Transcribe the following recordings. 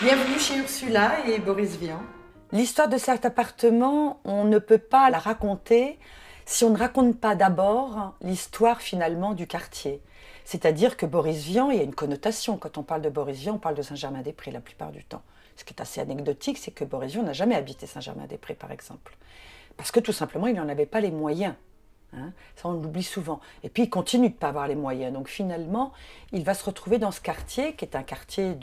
Bienvenue chez Ursula et Boris Vian. L'histoire de cet appartement, on ne peut pas la raconter si on ne raconte pas d'abord l'histoire finalement du quartier. C'est-à-dire que Boris Vian, il y a une connotation. Quand on parle de Boris Vian, on parle de Saint-Germain-des-Prés la plupart du temps. Ce qui est assez anecdotique, c'est que Boris Vian n'a jamais habité Saint-Germain-des-Prés, par exemple. Parce que tout simplement, il n'en avait pas les moyens. Ça, on l'oublie souvent. Et puis, il continue de ne pas avoir les moyens. Donc, finalement, il va se retrouver dans ce quartier, qui est un quartier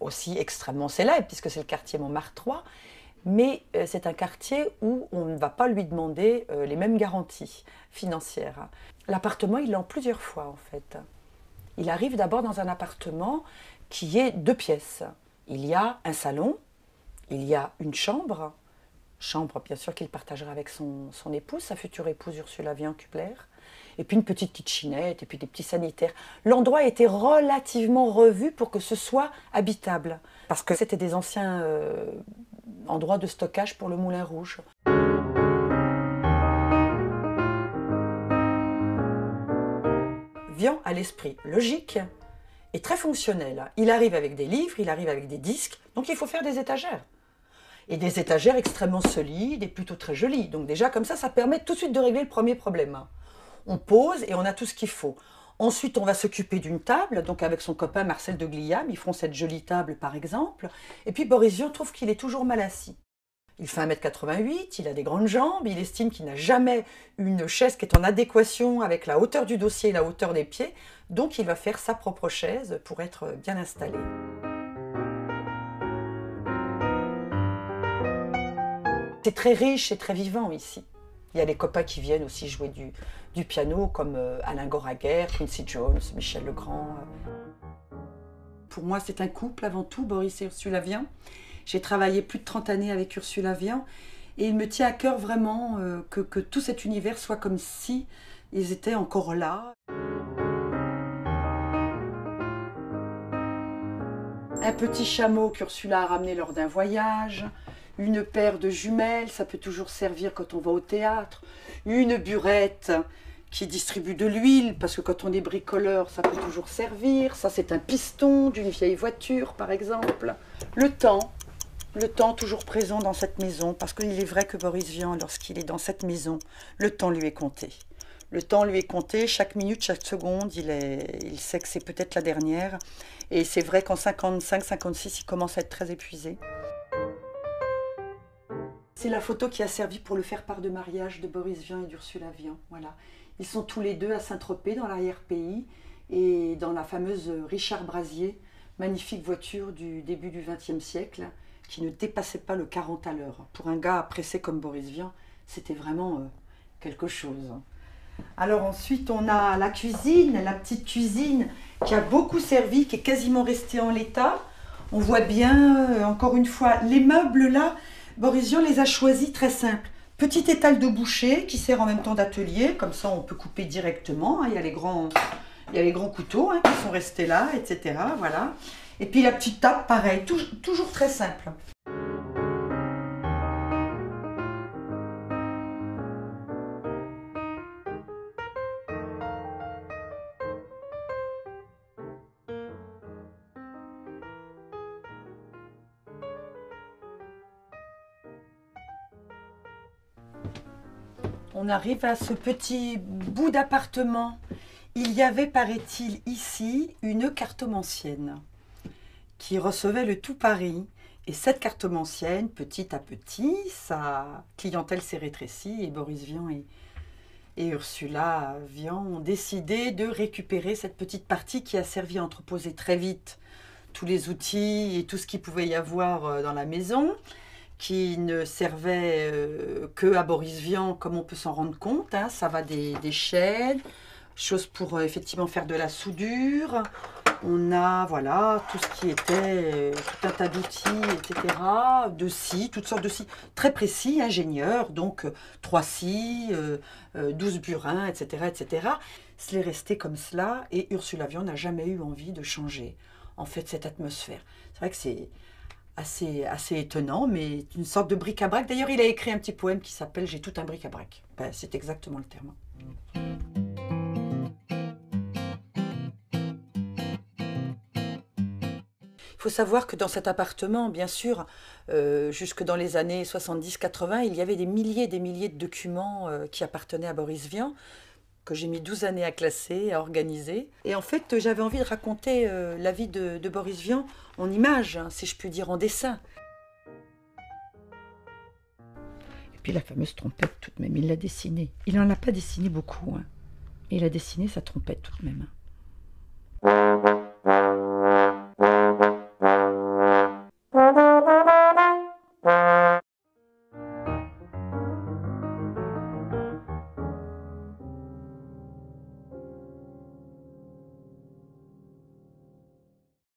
aussi extrêmement célèbre, puisque c'est le quartier Montmartre 3. Mais c'est un quartier où on ne va pas lui demander les mêmes garanties financières. L'appartement, il l'a en plusieurs fois, en fait. Il arrive d'abord dans un appartement qui est 2 pièces. Il y a un salon, il y a une chambre bien sûr qu'il partagera avec son épouse, sa future épouse Ursula Vian-Kubler, et puis une petite kitchenette, et puis des petits sanitaires. L'endroit a été relativement revu pour que ce soit habitable, parce que c'était des anciens endroits de stockage pour le Moulin Rouge. Vian a l'esprit logique et très fonctionnel. Il arrive avec des livres, il arrive avec des disques, donc il faut faire des étagères. Et des étagères extrêmement solides et plutôt très jolies. Donc déjà, comme ça permet tout de suite de régler le premier problème. On pose et on a tout ce qu'il faut. Ensuite, on va s'occuper d'une table. Donc avec son copain Marcel de Gliam, ils feront cette jolie table par exemple. Et puis Boris Vian trouve qu'il est toujours mal assis. Il fait 1,88 m, il a des grandes jambes, il estime qu'il n'a jamais une chaise qui est en adéquation avec la hauteur du dossier et la hauteur des pieds. Donc il va faire sa propre chaise pour être bien installé. C'est très riche et très vivant ici. Il y a des copains qui viennent aussi jouer du piano, comme Alain Goraguer, Quincy Jones, Michel Legrand. Pour moi, c'est un couple avant tout, Boris et Ursula Vian. J'ai travaillé plus de 30 années avec Ursula Vian et il me tient à cœur vraiment que tout cet univers soit comme si ils étaient encore là. Un petit chameau qu'Ursula a ramené lors d'un voyage. Une paire de jumelles, ça peut toujours servir quand on va au théâtre. Une burette qui distribue de l'huile, parce que quand on est bricoleur, ça peut toujours servir. Ça, c'est un piston d'une vieille voiture, par exemple. Le temps toujours présent dans cette maison, parce qu'il est vrai que Boris Vian, lorsqu'il est dans cette maison, le temps lui est compté. Le temps lui est compté, chaque minute, chaque seconde, il sait que c'est peut-être la dernière. Et c'est vrai qu'en 55, 56, il commence à être très épuisé. C'est la photo qui a servi pour le faire-part de mariage de Boris Vian et d'Ursula Vian. Voilà. Ils sont tous les deux à Saint-Tropez, dans l'arrière-pays, et dans la fameuse Richard Brasier, magnifique voiture du début du XXe siècle, qui ne dépassait pas le 40 à l'heure. Pour un gars pressé comme Boris Vian, c'était vraiment quelque chose. Alors ensuite, on a la cuisine, la petite cuisine qui a beaucoup servi, qui est quasiment restée en l'état. On voit bien, encore une fois, les meubles là, Boris Vian les a choisis très simples. Petit étal de boucher qui sert en même temps d'atelier, comme ça on peut couper directement. Il y a les grands couteaux qui sont restés là, etc. Voilà. Et puis la petite table, pareil, toujours très simple. On arrive à ce petit bout d'appartement. Il y avait, paraît-il, ici une cartomancienne qui recevait le tout Paris. Et cette cartomancienne, petit à petit, sa clientèle s'est rétrécie et Boris Vian et Ursula Vian ont décidé de récupérer cette petite partie qui a servi à entreposer très vite tous les outils et tout ce qu'il pouvait y avoir dans la maison, qui ne servait que à Boris Vian, comme on peut s'en rendre compte. Ça va des chaînes, choses pour effectivement faire de la soudure. On a voilà tout ce qui était tout un tas d'outils, etc. De scies, toutes sortes de scies très précis, ingénieurs, donc 3 scies, 12 burins, etc., etc. C'est resté comme cela et Ursula Vian n'a jamais eu envie de changer en fait cette atmosphère. C'est vrai que c'est assez étonnant, mais une sorte de bric-à-brac. D'ailleurs, il a écrit un petit poème qui s'appelle « J'ai tout un bric-à-brac ». Ben, c'est exactement le terme. Il Il faut savoir que dans cet appartement, bien sûr, jusque dans les années 70-80, il y avait des milliers et des milliers de documents qui appartenaient à Boris Vian, que j'ai mis 12 années à classer, à organiser. Et en fait, j'avais envie de raconter la vie de Boris Vian en images, hein, si je puis dire, en dessin. Et puis la fameuse trompette tout de même, il l'a dessinée. Il n'en a pas dessiné beaucoup, hein. Mais il a dessiné sa trompette tout de même.